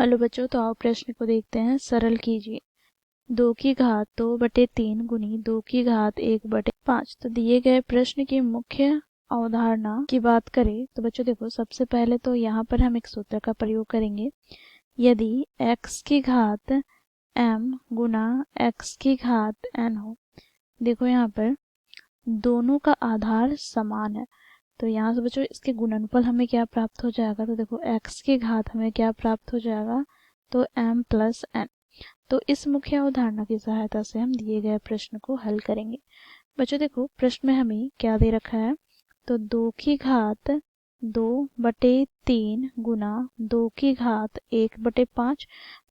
Hello बच्चों, तो आओ प्रश्न को देखते हैं। सरल कीजिए। 2 की घात 2/3 गुनी 2 की घात 1/5। तो दिए गए प्रश्न की मुख्य अवधारणा की बात करें तो बच्चों देखो, सबसे पहले तो यहाँ पर हम एक सूत्र का प्रयोग करेंगे। यदि x की घात m गुना x की घात n हो, देखो यहाँ पर दोनों का आधार समान है, तो यहाँ से बच्चों इसके गुणनफल हमें क्या प्राप्त हो जाएगा। तो देखो x की घात हमें क्या प्राप्त हो जाएगा, तो m प्लस n। तो इस मुख्य अवधारणा की सहायता से हम दिए गए प्रश्न को हल करेंगे। बच्चों देखो प्रश्न में हमें क्या दे रखा है, तो 2 की घात 2/3 गुना 2 की घात 1/5।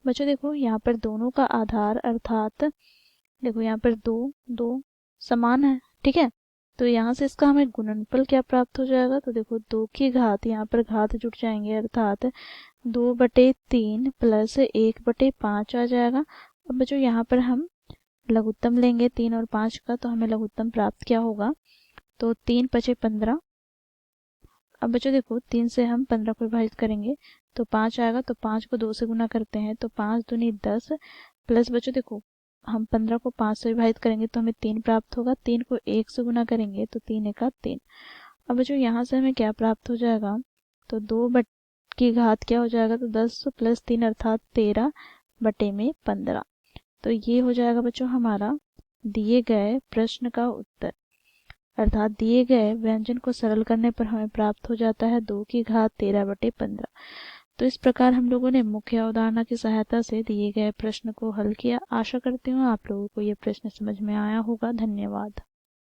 बच्चों देखो यहाँ पर दोनों का आधार अर्थात देखो यहाँ पर दो दो समान है, ठीक है। तो यहाँ से इसका हमें गुणनफल क्या प्राप्त हो जाएगा, तो देखो 2 की घात, यहाँ पर घात जुड़ जाएंगे अर्थात 2/3 प्लस 1/5 आ जाएगा। अब बच्चों यहाँ पर हम लघुत्तम लेंगे 3 और 5 का, तो हमें लघुत्तम प्राप्त क्या होगा, तो 3 पचे 15। अब बच्चों देखो 3 से हम 15 को विभाजित करेंगे तो 5 आएगा, तो 5 को 2 से गुना करते हैं तो 5 दूनी 10 प्लस बच्चों देखो हम 15 को 5 से विभाजित करेंगे तो हमें 3 प्राप्त होगा। 3 को 1 से गुना करेंगे तो 3 एका 3। अब बच्चों यहाँ से हमें क्या प्राप्त हो जाएगा, तो 2 की घात क्या हो जाएगा, तो 10 प्लस 3 अर्थात 13/15। तो ये हो जाएगा बच्चों हमारा दिए गए प्रश्न का उत्तर, अर्थात दिए गए व्यंजन को सरल करने पर हमें प्राप्त हो जाता है 2 की घात 13/15। तो इस प्रकार हम लोगों ने मुख्य अवधारणा की सहायता से दिए गए प्रश्न को हल किया। आशा करती हूँ आप लोगों को ये प्रश्न समझ में आया होगा। धन्यवाद।